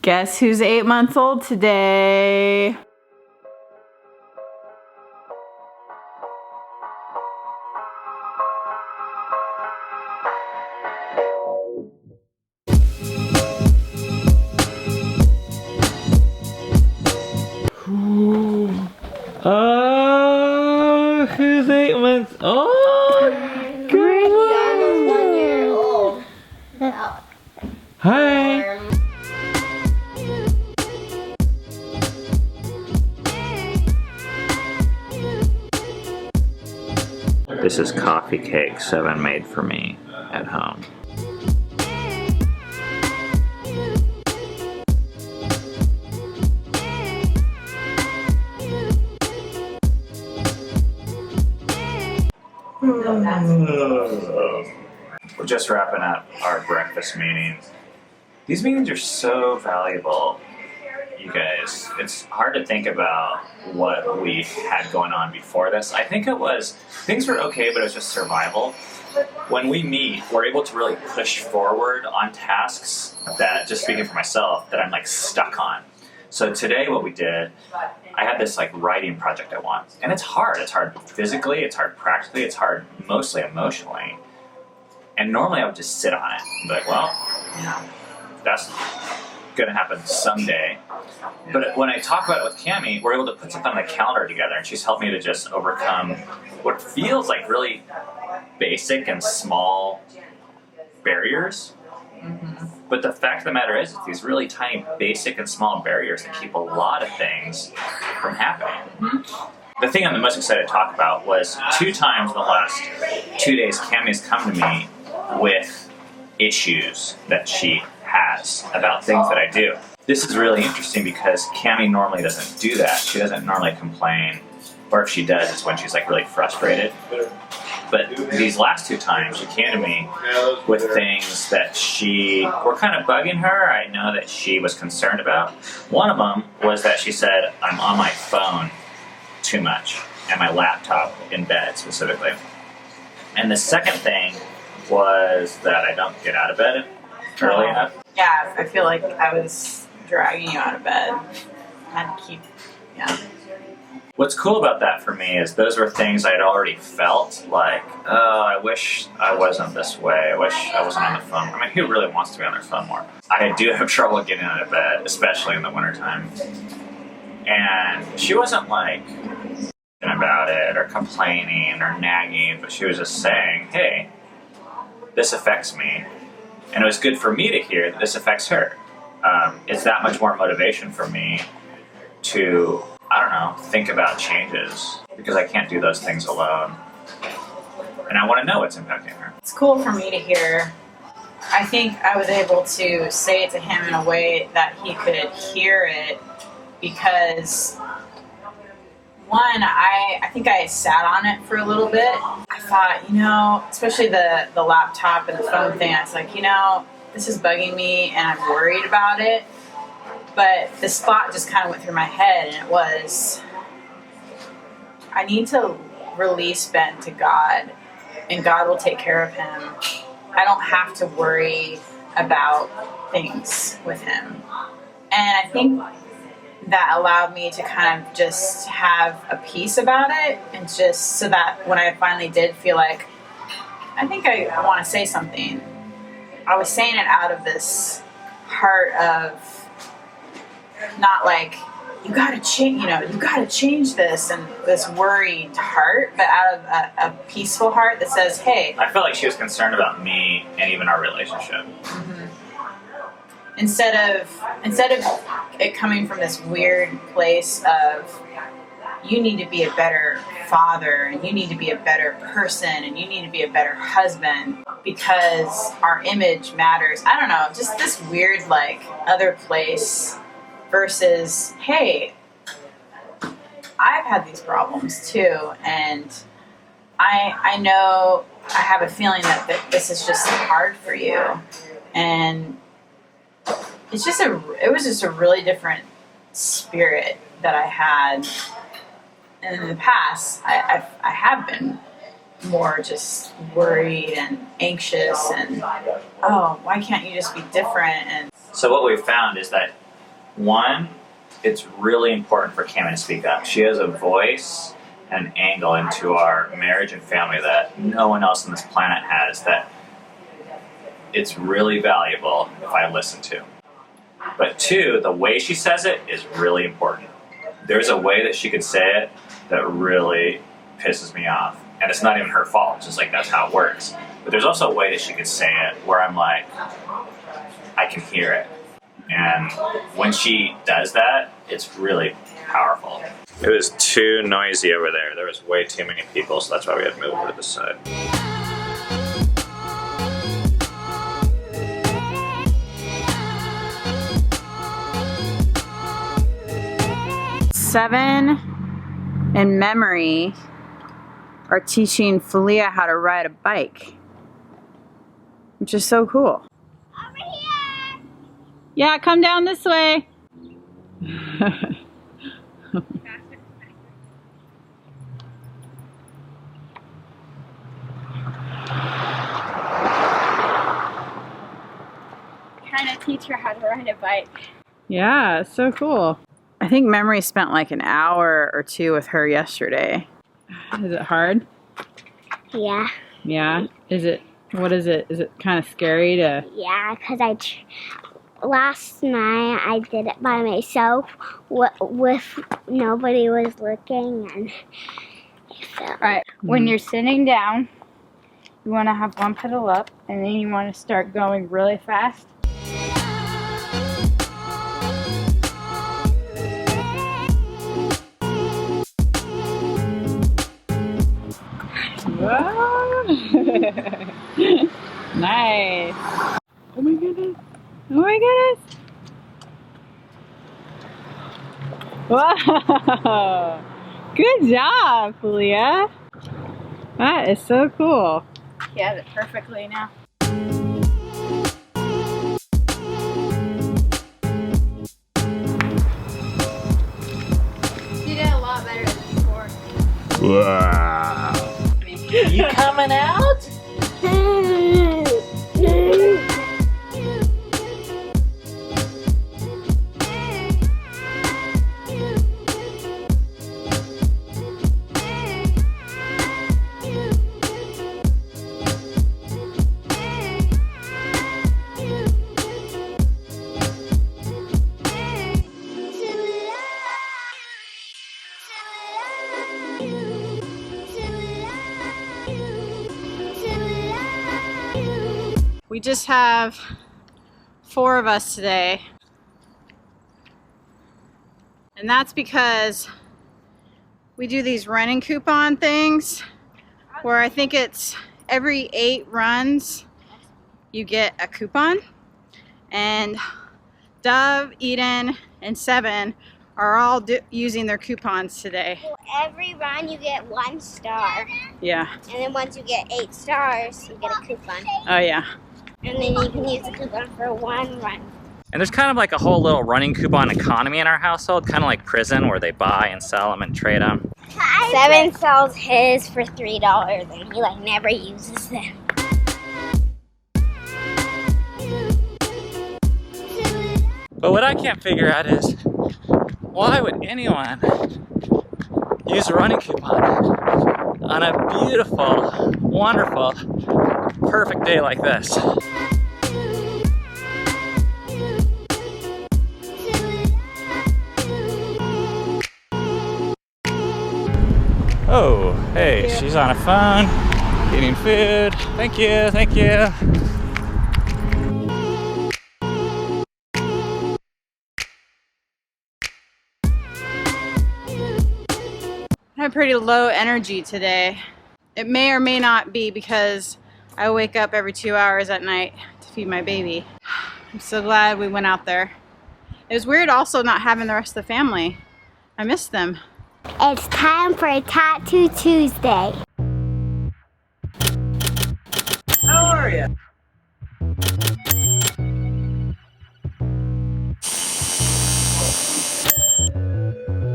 Guess who's 8 months old today? Oh, who's 8 months old? Great. Almost 1 year old. Hi. This is coffee cake Seven made for me at home. We're just wrapping up our breakfast meetings. These meetings are so valuable, you guys. It's hard to think about what we had going on before this. I think things were okay, but it was just survival. When we meet, we're able to really push forward on tasks that, just speaking for myself, that I'm like stuck on. So today what we did, I had this like writing project I want. And it's hard. It's hard physically, it's hard practically, it's hard mostly emotionally. And normally I would just sit on it and be like, well, that's gonna happen someday. But when I talk about it with Cammie, we're able to put something on the calendar together, and she's helped me to just overcome what feels like really basic and small barriers. Mm-hmm. But the fact of the matter is, it's these really tiny, basic and small barriers that keep a lot of things from happening. Mm-hmm. The thing I'm the most excited to talk about was 2 times in the last 2 days, Cammie's come to me with issues that she has about things that I do. This is really interesting because Cammie normally doesn't do that. She doesn't normally complain, or if she does, it's when she's like really frustrated. But these last 2 times, she came to me with things that were kind of bugging her. I know that she was concerned about. One of them was that she said, I'm on my phone too much, and my laptop in bed specifically. And the second thing was that I don't get out of bed early enough. Yeah, I feel like I was dragging you out of bed. I had to keep, What's cool about that for me is those were things I'd already felt, like, oh, I wish I wasn't this way. I wish I wasn't on the phone. I mean, who really wants to be on their phone more? I do have trouble getting out of bed, especially in the wintertime. And she wasn't like about it or complaining or nagging, but she was just saying, hey, this affects me. And it was good for me to hear that this affects her. It's that much more motivation for me to, I don't know, think about changes, because I can't do those things alone. And I want to know what's impacting her. It's cool for me to hear. I think I was able to say it to him in a way that he could hear it, because one, I think I sat on it for a little bit. I thought, especially the laptop and the phone thing, I was like, this is bugging me and I'm worried about it. But this thought just kind of went through my head, and it was, I need to release Ben to God, and God will take care of him. I don't have to worry about things with him. And I think that allowed me to kind of just have a peace about it, and just so that when I finally did feel like, I think I want to say something, I was saying it out of this heart of, not like, you gotta change this, and this worried heart, but out of a peaceful heart that says, hey. I felt like she was concerned about me and even our relationship. Mm-hmm. Instead of it coming from this weird place of, you need to be a better father, and you need to be a better person, and you need to be a better husband because our image matters. I don't know, just this weird like other place versus, hey, I've had these problems too, and I know, I have a feeling that this is just hard for you, and it was just a really different spirit that I had. And in the past, I have been more just worried and anxious, and, oh, why can't you just be different? And so what we've found is that One, it's really important for Cameron to speak up. She has a voice and an angle into our marriage and family that no one else on this planet has, that it's really valuable if I listen to. But two, the way she says it is really important. There's a way that she could say it that really pisses me off. And it's not even her fault, it's just like that's how it works. But there's also a way that she could say it where I'm like, I can hear it. And when she does that, it's really powerful. It was too noisy over there. There was way too many people, so that's why we had to move over to this side. Seven and Memory are teaching Filia how to ride a bike, which is so cool. Over here. Yeah, come down this way. Trying to teach her how to ride a bike. Yeah, it's so cool. I think Memory spent like an hour or two with her yesterday. Is it hard? Yeah. Yeah. What is it? Is it kind of scary to? Yeah, because last night I did it by myself with nobody was looking, and Alright, when you're sitting down, you want to have one pedal up, and then you want to start going really fast. Whoa. Nice. Oh my goodness. Oh my goodness. Wow. Good job, Filia. That is so cool. She has it perfectly now. You did a lot better than before. Wow. You coming out? We just have 4 of us today. And that's because we do these running coupon things where I think it's every 8 runs you get a coupon. And Dove, Eden, and Seven are all using their coupons today. every run you get 1 star, Yeah. and then once you get 8 stars, you get a coupon, Oh yeah. and then you can use the coupon for 1 run. And there's kind of like a whole little running coupon economy in our household, kind of like prison where they buy and sell them and trade them. Seven sells his for $3, and he like never uses them. But what I can't figure out is, why would anyone use a running coupon on a beautiful, wonderful, perfect day like this? Oh, hey, she's on a phone, eating food. Thank you, thank you. I have pretty low energy today. It may or may not be because I wake up every 2 hours at night to feed my baby. I'm so glad we went out there. It was weird also not having the rest of the family. I missed them. It's time for a Tattoo Tuesday. How are you?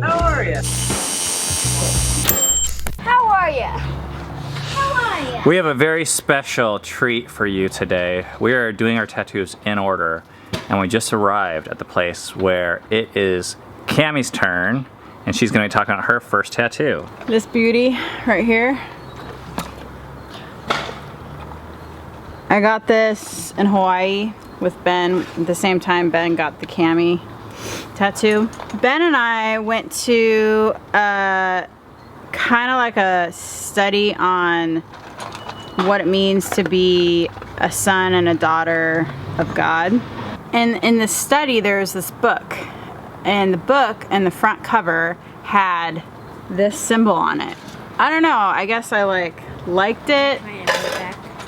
How are you? How are you? How are you? We have a very special treat for you today. We are doing our tattoos in order. And we just arrived at the place where it is Cammie's turn, and she's gonna be talking about her first tattoo. This beauty right here. I got this in Hawaii with Ben. At the same time Ben got the Cammie tattoo. Ben and I went to kind of like a study on what it means to be a son and a daughter of God. And in the study there's this book, and the book and the front cover had this symbol on it. I don't know, I guess I liked it,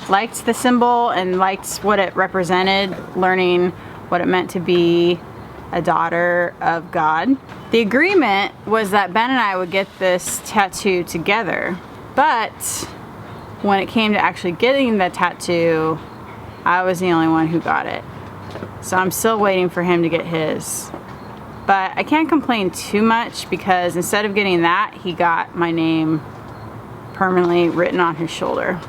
liked the symbol and liked what it represented, learning what it meant to be a daughter of God. The agreement was that Ben and I would get this tattoo together, but when it came to actually getting the tattoo, I was the only one who got it. So I'm still waiting for him to get his. But I can't complain too much because instead of getting that, he got my name permanently written on his shoulder.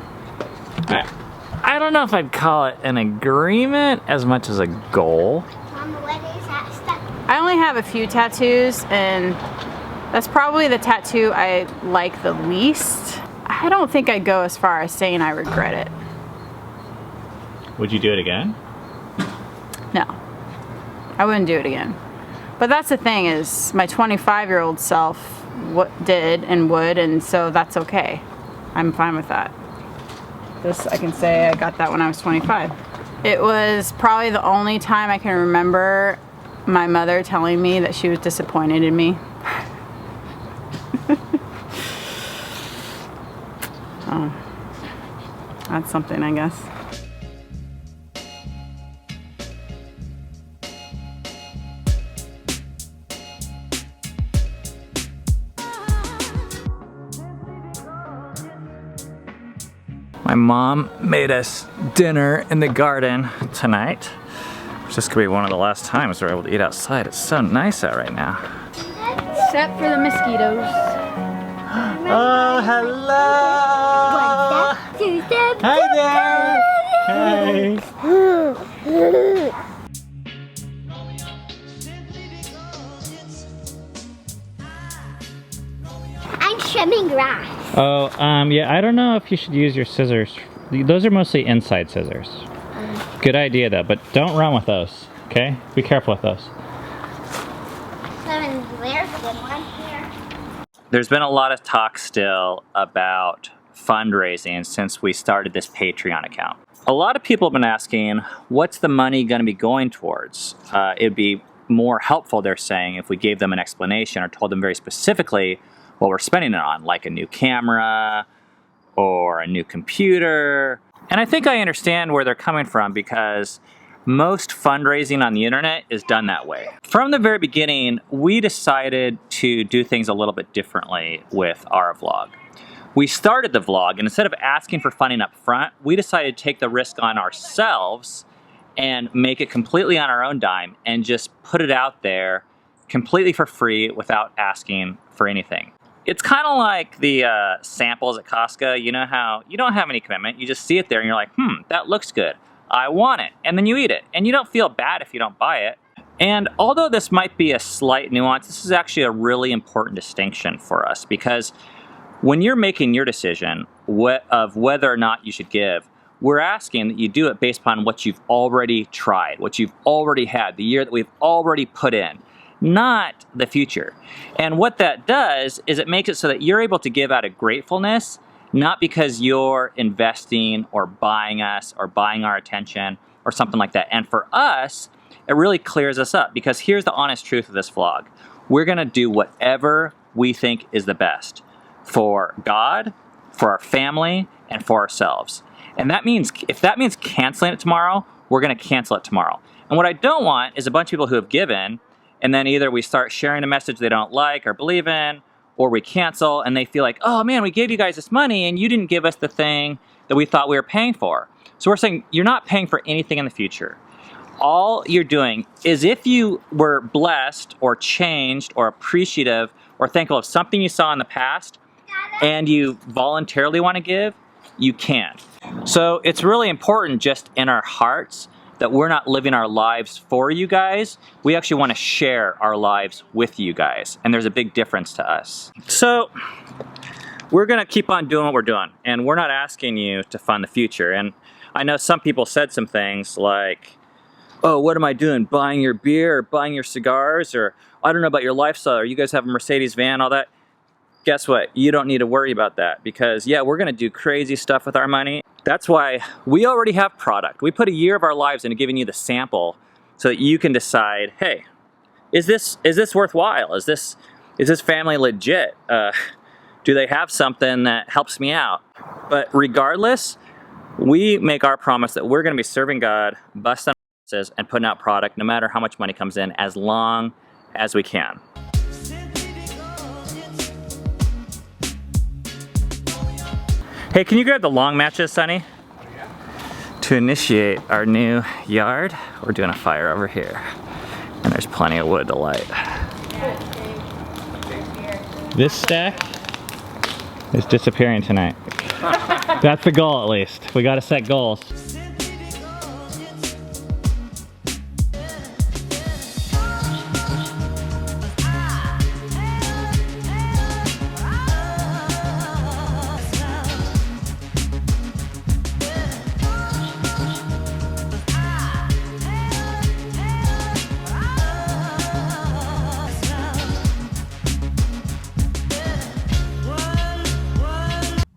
I don't know if I'd call it an agreement as much as a goal. Mom, what is that stuff? I only have a few tattoos, and that's probably the tattoo I like the least. I don't think I'd go as far as saying I regret it. Would you do it again? No, I wouldn't do it again. But that's the thing, is my 25-year-old self did and would, and so that's okay. I'm fine with that. This, I can say I got that when I was 25. It was probably the only time I can remember my mother telling me that she was disappointed in me. Oh, that's something, I guess. My mom made us dinner in the garden tonight. This could be one of the last times we're able to eat outside. It's so nice out right now. Except for the mosquitoes. Oh, hello! Hi there! Hey! I'm trimming grass. Oh, yeah, I don't know if you should use your scissors. Those are mostly inside scissors. Good idea though, but don't run with those, okay? Be careful with those. Where's the good one here? There's been a lot of talk still about fundraising since we started this Patreon account. A lot of people have been asking, what's the money going to be going towards? It'd be more helpful, they're saying, if we gave them an explanation or told them very specifically what we're spending it on, like a new camera or a new computer. And I think I understand where they're coming from because most fundraising on the internet is done that way. From the very beginning, we decided to do things a little bit differently with our vlog. We started the vlog, and instead of asking for funding up front, we decided to take the risk on ourselves and make it completely on our own dime and just put it out there completely for free without asking for anything. It's kind of like the samples at Costco. You know how you don't have any commitment, you just see it there and you're like, that looks good, I want it, and then you eat it, and you don't feel bad if you don't buy it. And although this might be a slight nuance, this is actually a really important distinction for us, because when you're making your decision of whether or not you should give, we're asking that you do it based upon what you've already tried, what you've already had, the year that we've already put in, not the future. And what that does is it makes it so that you're able to give out of gratefulness, not because you're investing or buying us or buying our attention or something like that. And for us, it really clears us up, because here's the honest truth of this vlog. We're gonna do whatever we think is the best for God, for our family, and for ourselves. And that means, if that means canceling it tomorrow, we're gonna cancel it tomorrow. And what I don't want is a bunch of people who have given, and then either we start sharing a message they don't like or believe in, or we cancel and they feel like, oh man, we gave you guys this money and you didn't give us the thing that we thought we were paying for. So we're saying you're not paying for anything in the future. All you're doing is, if you were blessed or changed or appreciative or thankful of something you saw in the past and you voluntarily want to give, you can. So it's really important just in our hearts that we're not living our lives for you guys. We actually want to share our lives with you guys. And there's a big difference to us. So we're going to keep on doing what we're doing. And we're not asking you to fund the future. And I know some people said some things like, oh, what am I doing? Buying your beer or buying your cigars? Or I don't know about your lifestyle. Or you guys have a Mercedes van, all that. Guess what? You don't need to worry about that because yeah, we're going to do crazy stuff with our money. That's why we already have product. We put a year of our lives into giving you the sample so that you can decide, hey, is this worthwhile? Is this family legit? Do they have something that helps me out? But regardless, we make our promise that we're going to be serving God, busting our asses, and putting out product no matter how much money comes in as long as we can. Hey, can you grab the long matches, Sonny? To initiate our new yard, we're doing a fire over here. And there's plenty of wood to light. This stack is disappearing tonight. That's the goal, at least. We gotta set goals.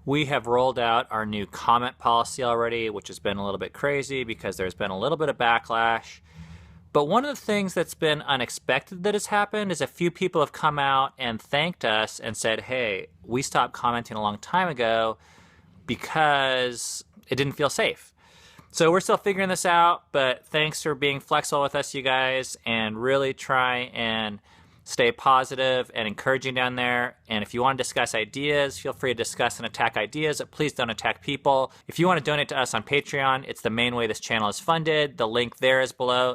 We have rolled out our new comment policy already, which has been a little bit crazy because there's been a little bit of backlash. But one of the things that's been unexpected that has happened is a few people have come out and thanked us and said, hey, we stopped commenting a long time ago because it didn't feel safe. So we're still figuring this out, but thanks for being flexible with us, you guys, and really try and stay positive and encouraging down there. And if you want to discuss ideas, feel free to discuss and attack ideas, but please don't attack people. If you want to donate to us on Patreon, it's the main way this channel is funded. The link there is below.